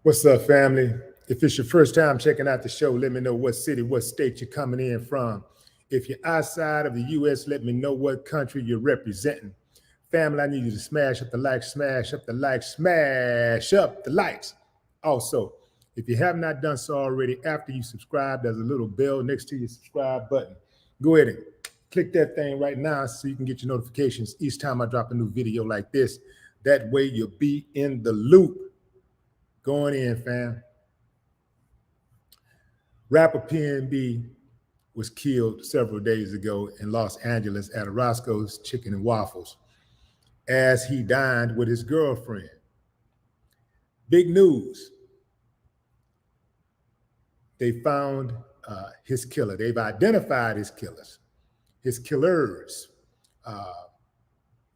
What's up, family? If it's your first time checking out the show, let me know what city, what state you're coming in from. If you're outside of the U.S., let me know what country you're representing. Family, I need you to smash up the likes, smash up the likes, smash up the likes. Also, if you have not done so already, after you subscribe, there's a little bell next to your subscribe button. Go ahead and click that thing right now so you can get your notifications each time I drop a new video like this. That way you'll be in the loop. Going in, fam. Rapper PnB was killed several days ago in Los Angeles at a Roscoe's Chicken and Waffles as he dined with his girlfriend. Big news. They found his killer. They've identified his killers, his killers.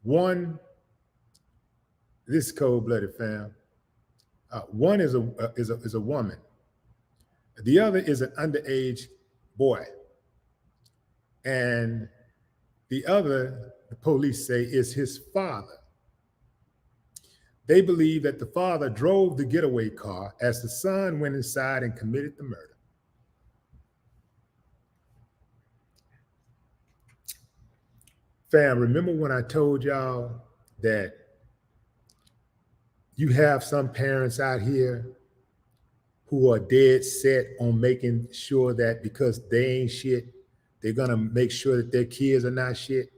One, this cold-blooded fam. One is a woman. The other is an underage boy. And the other, the police say, is his father. They believe that the father drove the getaway car as the son went inside and committed the murder. Fam, remember when I told y'all that you have some parents out here who are dead set on making sure that because they ain't shit, they're gonna make sure that their kids are not shit?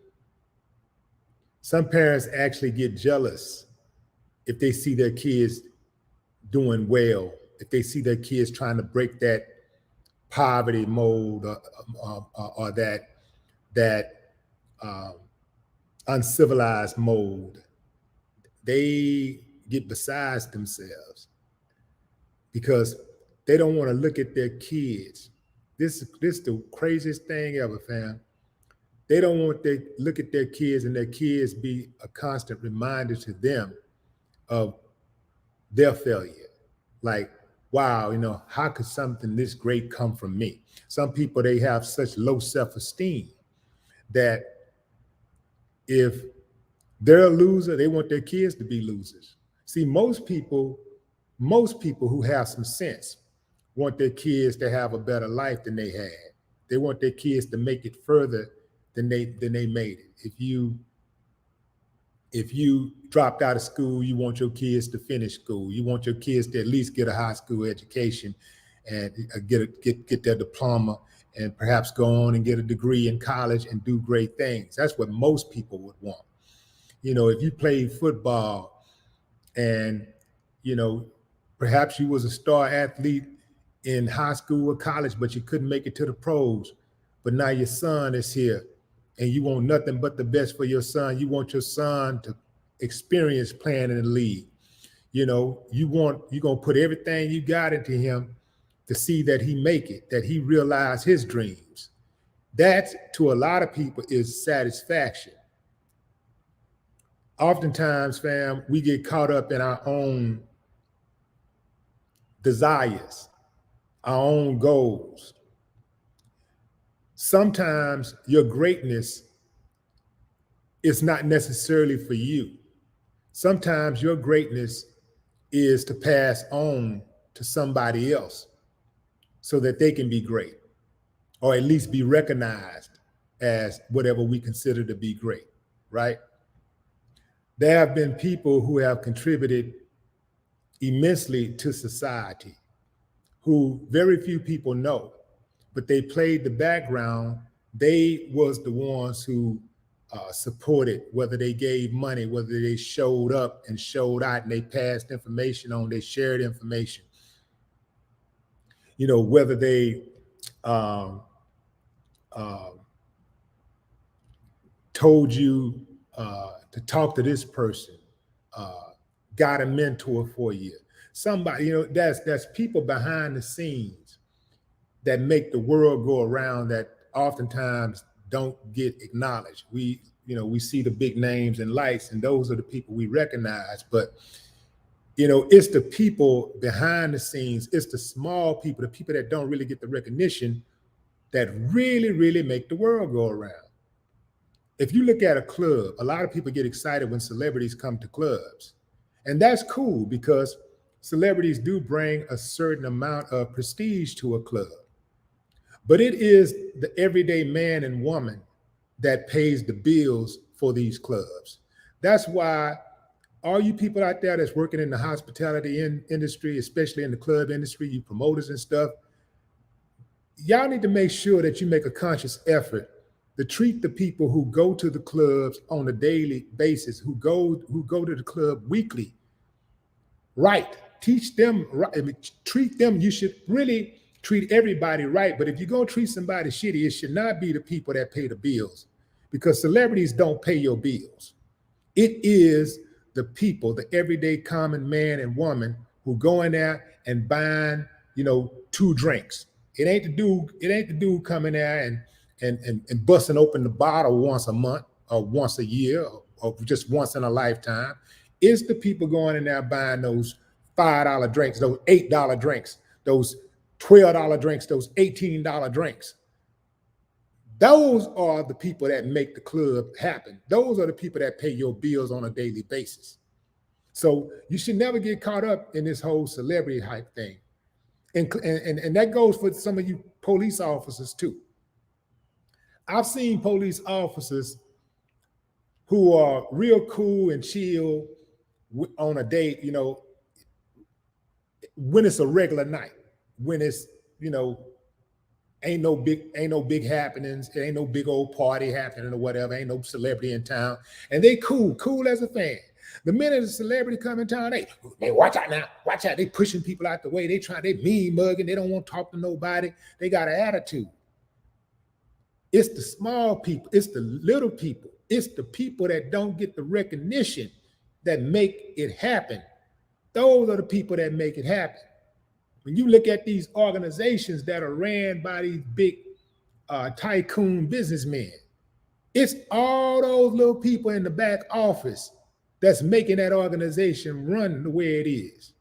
Some parents actually get jealous if they see their kids doing well, if they see their kids trying to break that poverty mold or that uncivilized mold. They get besides themselves because they don't want to look at their kids. This is the craziest thing ever, fam. They don't want to look at their kids and their kids be a constant reminder to them of their failure. Like, wow, how could something this great come from me? Some people, they have such low self-esteem that if they're a loser, they want their kids to be losers. See, most people who have some sense want their kids to have a better life than they had. They want their kids to make it further than they made it. If you dropped out of school, you want your kids to finish school. You want your kids to at least get a high school education and get their diploma and perhaps go on and get a degree in college and do great things. That's what most people would want. If you played football and, perhaps you was a star athlete in high school or college, but you couldn't make it to the pros, but now your son is here and you want nothing but the best for your son. You want your son to experience playing in the league. You're going to put everything you got into him to see that he make it, that he realize his dreams. That, to a lot of people, is satisfaction. Oftentimes, fam, we get caught up in our own desires, our own goals. Sometimes your greatness is not necessarily for you. Sometimes your greatness is to pass on to somebody else so that they can be great, or at least be recognized as whatever we consider to be great, right? There have been people who have contributed immensely to society, who very few people know, but they played the background. They was the ones who supported, whether they gave money, whether they showed up and showed out and they passed information on, they shared information. Whether they told you to talk to this person, got a mentor for you. Somebody, that's people behind the scenes that make the world go around that oftentimes don't get acknowledged. We see the big names and lights, and those are the people we recognize. But, it's the people behind the scenes, it's the small people, the people that don't really get the recognition that really, really make the world go around. If you look at a club, a lot of people get excited when celebrities come to clubs. And that's cool because celebrities do bring a certain amount of prestige to a club. But it is the everyday man and woman that pays the bills for these clubs. That's why all you people out there that's working in the hospitality industry, especially in the club industry, you promoters and stuff, y'all need to make sure that you make a conscious effort to treat the people who go to the clubs on a daily basis, who go to the club weekly, right. Teach them right. I mean, treat them. You should really treat everybody right. But if you're gonna treat somebody shitty, it should not be the people that pay the bills, because celebrities don't pay your bills. It is the people, the everyday common man and woman who go in there and buying, 2 drinks. It ain't the dude coming there and busting open the bottle once a month or once a year or just once in a lifetime. It's the people going in there buying those $5 drinks, those $8 drinks, those $12 drinks, those $18 drinks. Those are the people that make the club happen. Those are the people that pay your bills on a daily basis. So you should never get caught up in this whole celebrity hype thing. And that goes for some of you police officers too. I've seen police officers who are real cool and chill on a date, when it's a regular night, when it's, ain't no big happenings, it ain't no big old party happening or whatever, ain't no celebrity in town, and they cool as a fan. The minute a celebrity come in town, they watch out now, watch out. They pushing people out the way. They mean mugging. They don't want to talk to nobody. They got an attitude. It's the small people. It's the little people. It's the people that don't get the recognition that make it happen. Those are the people that make it happen. When you look at these organizations that are ran by these big tycoon businessmen, it's all those little people in the back office that's making that organization run the way it is.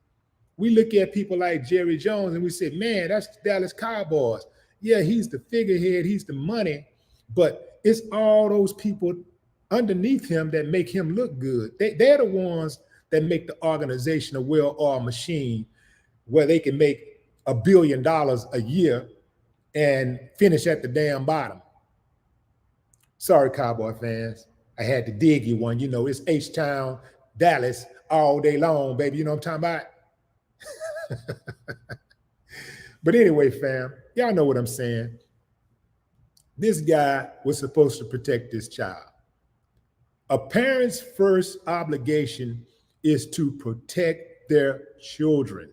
We look at people like Jerry Jones and we say, man, that's the Dallas Cowboys. Yeah, he's the figurehead, he's the money, but it's all those people underneath him that make him look good. They're the ones that make the organization a well-oiled machine where they can make $1 billion a year and finish at the damn bottom. Sorry, Cowboy fans. I had to dig you one. It's H-Town, Dallas all day long, baby. You know what I'm talking about? But anyway, fam, y'all know what I'm saying. This guy was supposed to protect this child. A parent's first obligation is to protect their children.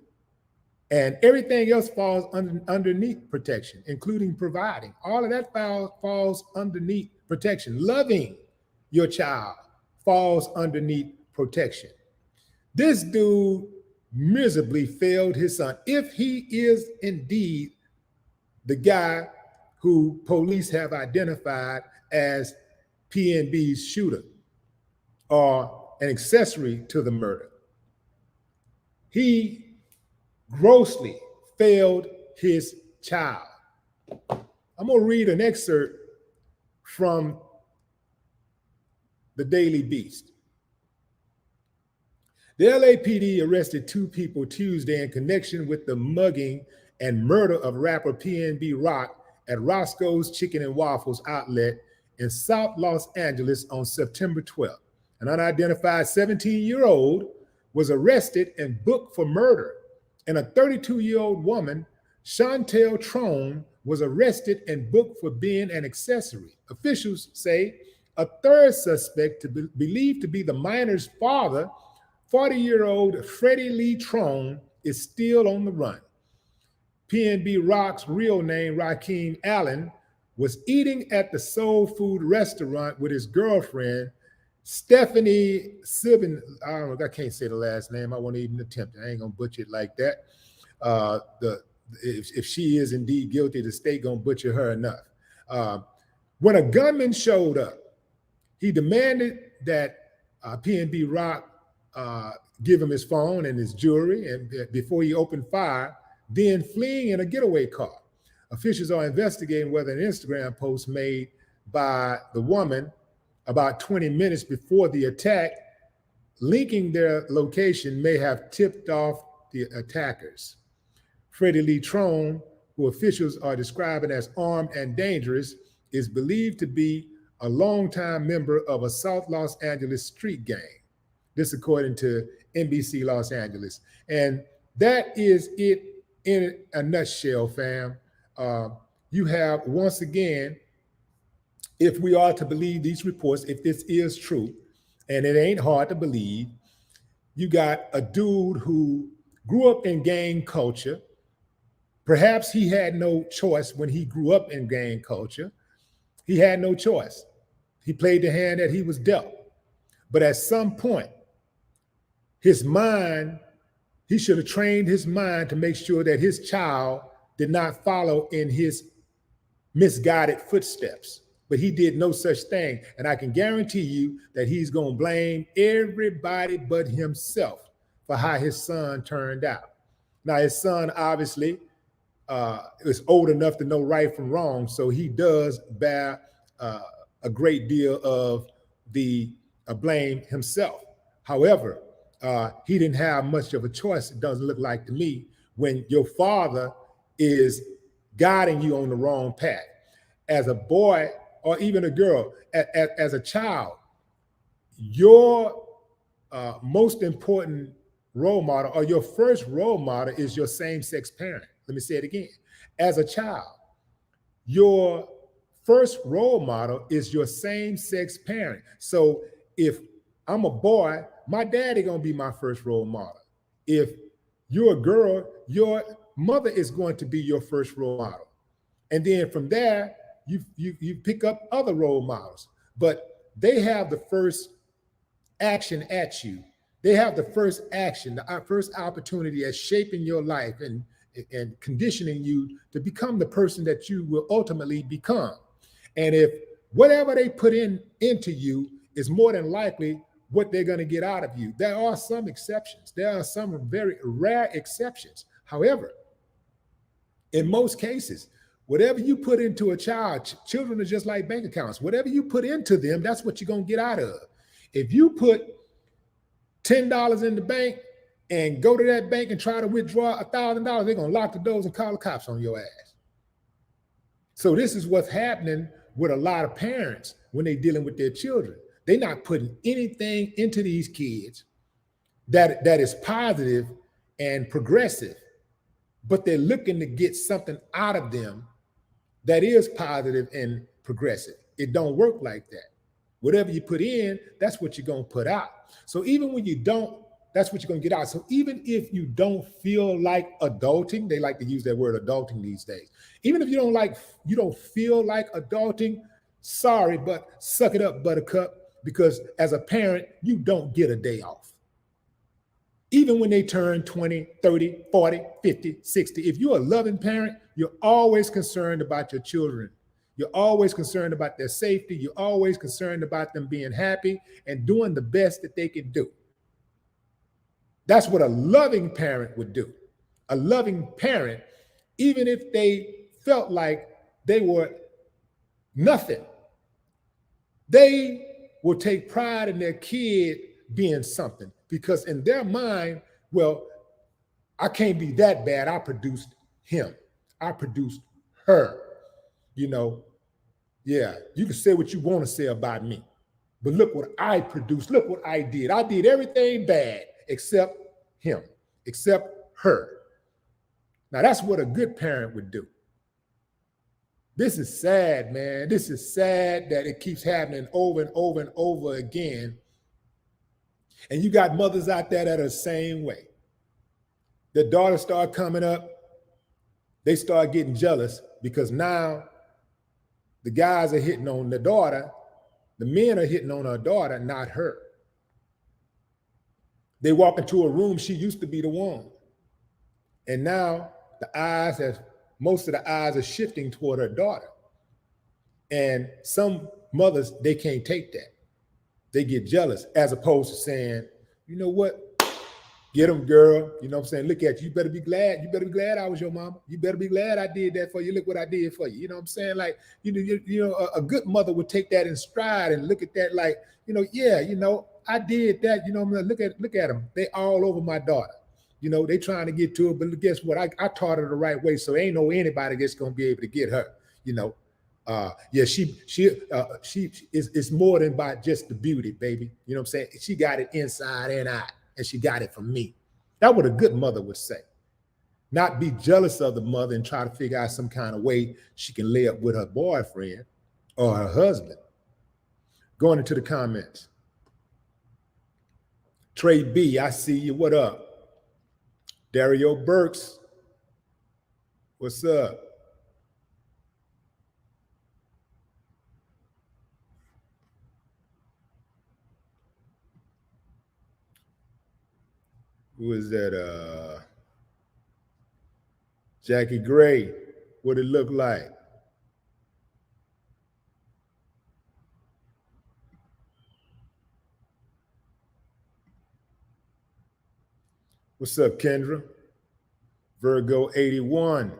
And everything else falls underneath protection, including providing. All of that falls underneath protection. Loving your child falls underneath protection. This dude miserably failed his son. If he is indeed the guy who police have identified as PnB's shooter or an accessory to the murder, he grossly failed his child. I'm going to read an excerpt from the Daily Beast. The LAPD arrested 2 people Tuesday in connection with the mugging and murder of rapper PnB Rock at Roscoe's Chicken and Waffles outlet in South Los Angeles on September 12th. An unidentified 17-year-old was arrested and booked for murder, and a 32-year-old woman, Chantel Trone, was arrested and booked for being an accessory. Officials say a third suspect, believed to be the minor's father, 40-year-old Freddie Lee Trone, is still on the run. PnB Rock's real name, Rakeem Allen, was eating at the soul food restaurant with his girlfriend, Stephanie Sibin. I can't say the last name. I won't even attempt it. I ain't gonna butcher it like that. If she is indeed guilty, the state gonna butcher her enough. When a gunman showed up, he demanded that PnB Rock give him his phone and his jewelry, and before he opened fire, then fleeing in a getaway car. Officials are investigating whether an Instagram post made by the woman about 20 minutes before the attack, linking their location, may have tipped off the attackers. Freddie Lee Trone, who officials are describing as armed and dangerous, is believed to be a longtime member of a South Los Angeles street gang. This according to NBC Los Angeles. And that is it in a nutshell, fam. You have, once again, if we are to believe these reports, if this is true, and it ain't hard to believe, you got a dude who grew up in gang culture. Perhaps he had no choice when he grew up in gang culture. He had no choice. He played the hand that he was dealt. But at some point, his mind, he should have trained his mind to make sure that his child did not follow in his misguided footsteps. But he did no such thing. And I can guarantee you that he's going to blame everybody but himself for how his son turned out. Now, his son obviously is old enough to know right from wrong, so he does bear a great deal of the blame himself. However, he didn't have much of a choice, it doesn't look like to me, when your father is guiding you on the wrong path. As a boy or even a girl, as a child, your most important role model or your first role model is your same-sex parent. Let me say it again. As a child, your first role model is your same-sex parent. So if I'm a boy, my daddy gonna be my first role model. If you're a girl, your mother is going to be your first role model. And then from there, you pick up other role models, but they have the first action at you. They have the first action, the first opportunity at shaping your life and conditioning you to become the person that you will ultimately become. And if whatever they put into you is more than likely what they're going to get out of you, there are some exceptions. There are some very rare exceptions. However, in most cases, whatever you put into a child, children are just like bank accounts. Whatever you put into them, that's what you're going to get out of. If you put $10 in the bank and go to that bank and try to withdraw $1,000, they're going to lock the doors and call the cops on your ass. So this is what's happening with a lot of parents when they're dealing with their children. They're not putting anything into these kids that is positive and progressive, but they're looking to get something out of them that is positive and progressive. It don't work like that. Whatever you put in, that's what you're going to put out. So even when you don't, that's what you're going to get out. So even if you don't feel like adulting, they like to use that word adulting these days. Even if you don't feel like adulting, sorry, but suck it up, buttercup, because as a parent, you don't get a day off. Even when they turn 20, 30, 40, 50, 60, if you're a loving parent, you're always concerned about your children. You're always concerned about their safety. You're always concerned about them being happy and doing the best that they can do. That's what a loving parent would do. A loving parent, even if they felt like they were nothing, they will take pride in their kid being something, because in their mind, well, I can't be that bad. I produced him. I produced her. You know, yeah, you can say what you want to say about me, but look what I produced. Look what I did. I did everything bad except him, except her. Now, that's what a good parent would do. This is sad, man. This is sad that it keeps happening over and over and over again. And you got mothers out there that are the same way. Their daughters start coming up. They start getting jealous because now the guys are hitting on the daughter. The men are hitting on her daughter, not her. They walk into a room, she used to be the one. And now most of the eyes are shifting toward her daughter. And some mothers, they can't take that. They get jealous, as opposed to saying, you know what? Get them, girl. You know what I'm saying? Look at you. You better be glad. You better be glad I was your mama. You better be glad I did that for you. Look what I did for you. You know what I'm saying? Like, a good mother would take that in stride and look at that like, yeah, I did that. Look at them. They all over my daughter. You know, they trying to get to her, but guess what? I taught her the right way, so ain't no anybody that's gonna be able to get her. You know, yeah, she it's more than about just the beauty, baby. You know what I'm saying? She got it inside and out, and she got it from me. That's what a good mother would say. Not be jealous of the mother and try to figure out some kind of way she can lay up with her boyfriend or her husband. Going into the comments. Trey B, I see you. What up? Dario Burks, what's up? Who is that? Jackie Gray, what it look like? What's up, Kendra? Virgo 81,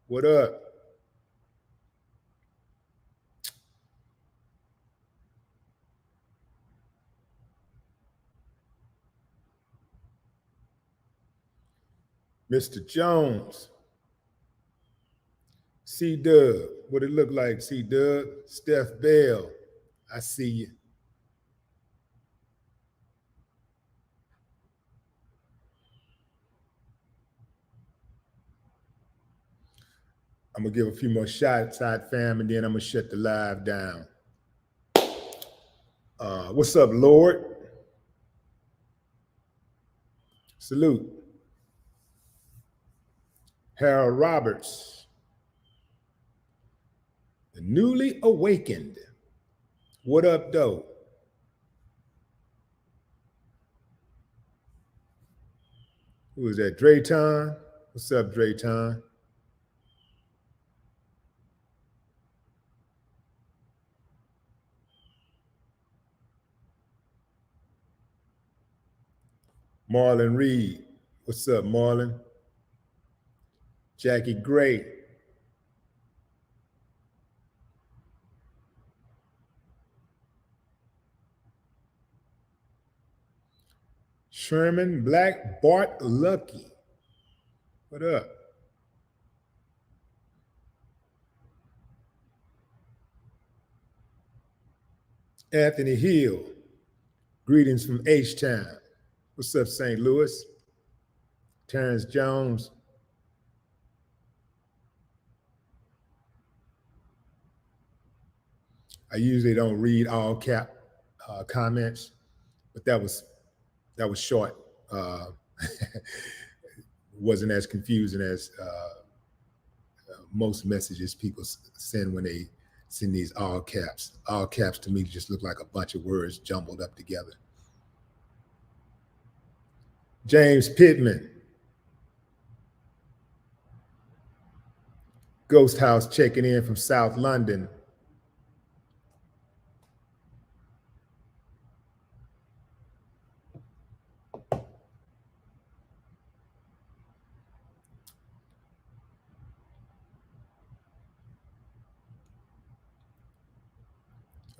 what up? Mr. Jones, C Dub, what it look like, C Dub? Steph Bell, I see you. I'm gonna give a few more shots out, fam, and then I'm gonna shut the live down. What's up, Lord? Salute. Harold Roberts, the newly awakened. What up, though? Who is that? Drayton? What's up, Drayton? Marlon Reed. What's up, Marlon? Jackie Gray. Sherman Black Bart Lucky. What up? Anthony Hill. Greetings from H-Town. What's up, St. Louis? Terrence Jones. I usually don't read all cap comments, but that was short. Wasn't as confusing as most messages people send when they send these all caps. All caps to me just look like a bunch of words jumbled up together. James Pittman. Ghost House checking in from South London.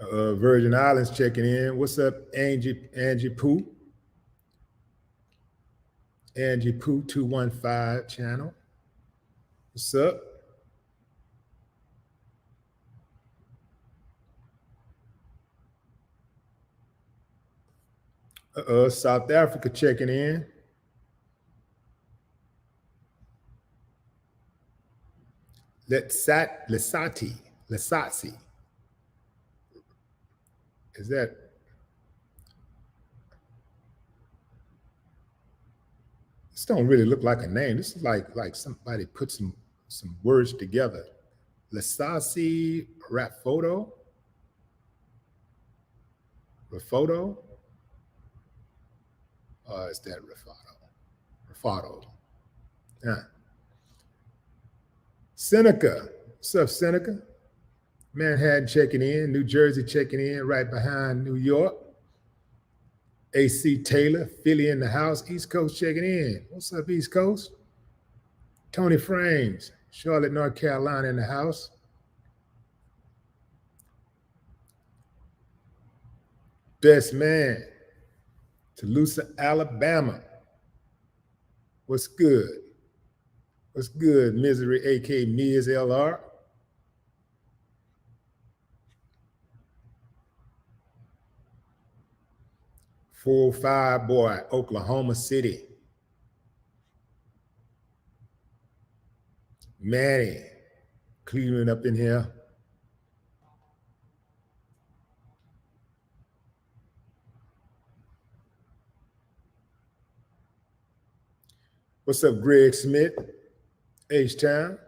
Virgin Islands checking in. What's up, Angie Pooh? Angie Pooh 215 channel. What's up? South Africa checking in. Lesati. Is that? This don't really look like a name. This is like somebody put some words together. Lesasi Rafoto. Rafoto? Is that Rafato? Yeah. Seneca. What's up, Seneca? Manhattan checking in. New Jersey checking in right behind New York. AC Taylor, Philly in the house. East Coast checking in. What's up, East Coast? Tony Frames, Charlotte, North Carolina in the house. Best man, Tulsa, Alabama. What's good? What's good, Misery, aka Ms. LR? Full Five Boy, Oklahoma City. Manny, Cleveland up in here. What's up, Greg Smith? H-Town.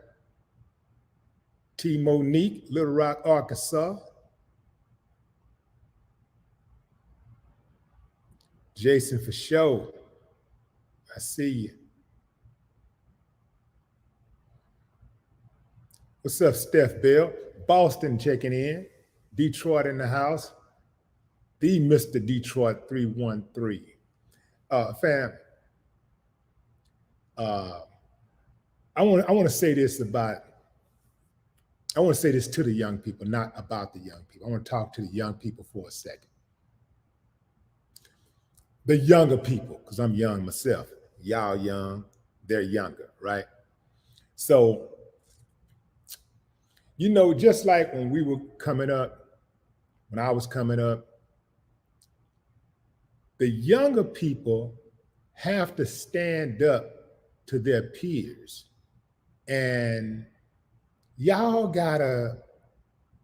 T Monique, Little Rock, Arkansas. Jason for show. I see you. What's up, Steph Bell? Boston checking in. Detroit in the house. The Mr. Detroit 313. Fam, I want to say this to the young people, not about the young people. I want to talk to the young people for a second. The younger people, because I'm young myself. Y'all young, they're younger, right? So, just like when we were coming up, when I was coming up, the younger people have to stand up to their peers. And y'all gotta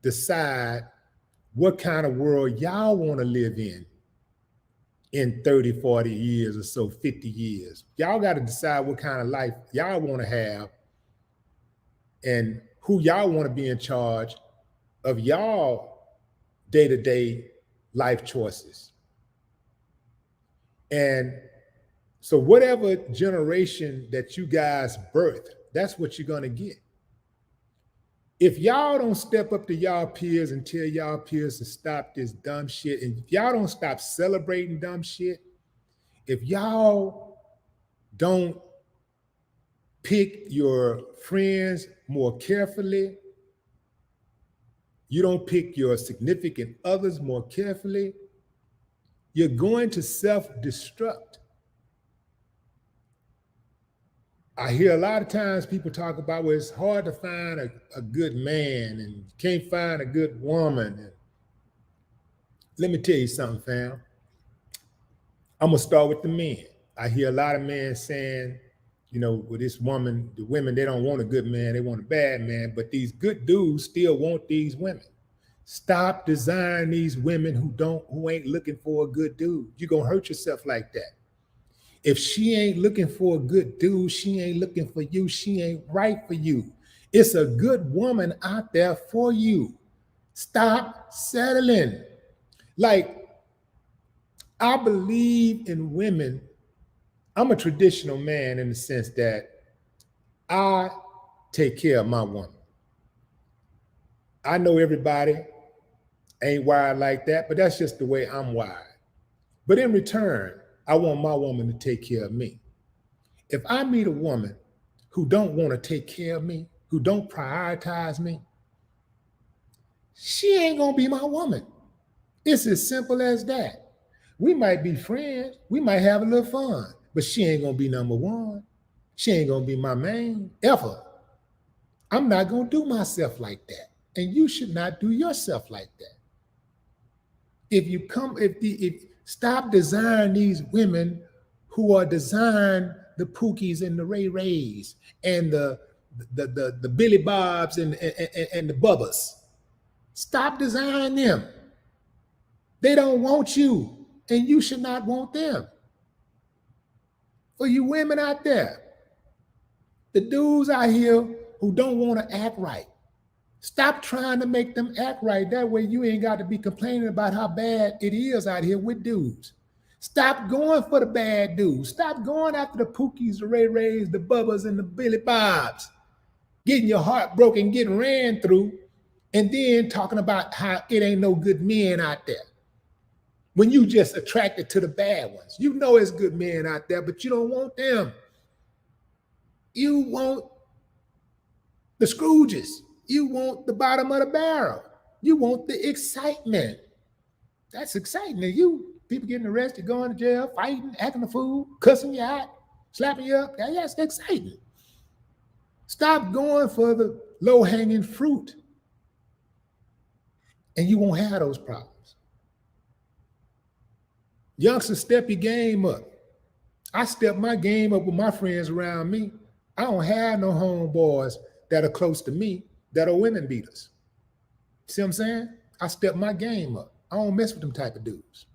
decide what kind of world y'all want to live in 30, 40 years or so, 50 years. Y'all got to decide what kind of life y'all want to have and who y'all want to be in charge of y'all day-to-day life choices. And so whatever generation that you guys birth, that's what you're going to get. If y'all don't step up to y'all peers and tell y'all peers to stop this dumb shit, and if y'all don't stop celebrating dumb shit, if y'all don't pick your friends more carefully, you don't pick your significant others more carefully, you're going to self-destruct. I hear a lot of times people talk about where it's hard to find a good man and you can't find a good woman. And let me tell you something, fam. I'm going to start with the men. I hear a lot of men saying, with this woman, the women, they don't want a good man, they want a bad man, but these good dudes still want these women. Stop desiring these women who ain't looking for a good dude. You're going to hurt yourself like that. If she ain't looking for a good dude, she ain't looking for you, she ain't right for you. It's a good woman out there for you. Stop settling. Like, I believe in women. I'm a traditional man in the sense that I take care of my woman. I know everybody ain't wired like that, but that's just the way I'm wired. But in return, I want my woman to take care of me. If I meet a woman who don't want to take care of me, who don't prioritize me, she ain't gonna be my woman. It's as simple as that. We might be friends, we might have a little fun, but she ain't gonna be number one. She ain't gonna be my main, ever. I'm not gonna do myself like that. And you should not do yourself like that. Stop desiring these women who are desiring the Pookies and the Ray Rays and the Billy Bobs and the Bubbas. Stop desiring them. They don't want you, and you should not want them. For you women out there, the dudes out here who don't want to act right, stop trying to make them act right. That way you ain't got to be complaining about how bad it is out here with dudes. Stop going for the bad dudes. Stop going after the Pookies, the Ray Rays, the Bubbas, and the Billy Bobs. Getting your heart broken, getting ran through, and then talking about how it ain't no good men out there. When you just attracted to the bad ones. You know it's good men out there, but you don't want them. You want the Scrooges. You want the bottom of the barrel. You want the excitement. That's exciting. You people getting arrested, going to jail, fighting, acting a fool, cussing you out. Slapping you up, that's exciting. Stop going for the low-hanging fruit, and you won't have those problems. Youngsters, step your game up. I step my game up with my friends around me. I don't have no homeboys that are close to me that are women beaters. See what I'm saying? I step my game up. I don't mess with them type of dudes.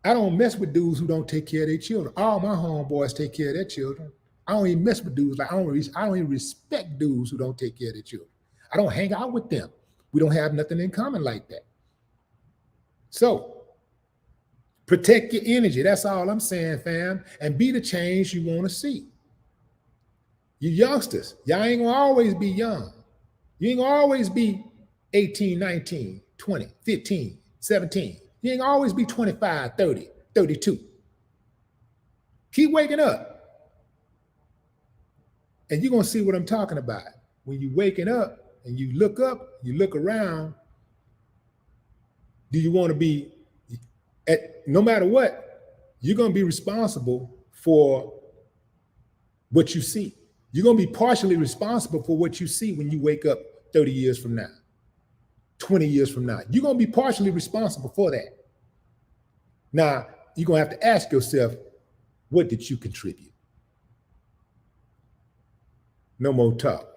I don't mess with dudes who don't take care of their children. All my homeboys take care of their children. I don't even mess with dudes like I don't even respect dudes who don't take care of their children. I don't hang out with them. We don't have nothing in common like that. So protect your energy. That's all I'm saying, fam. And be the change you want to see. You youngsters, y'all ain't gonna always be young. You ain't gonna always be 18, 19, 20, 15, 17. You ain't gonna always be 25, 30, 32. Keep waking up. And you're gonna see what I'm talking about. When you're waking up and you look up, you look around, do you want to be, no matter what, you're gonna be responsible for what you see. You're gonna be partially responsible for what you see when you wake up 30 years from now, 20 years from now. You're gonna be partially responsible for that. Now, you're gonna have to ask yourself, what did you contribute? No more talk.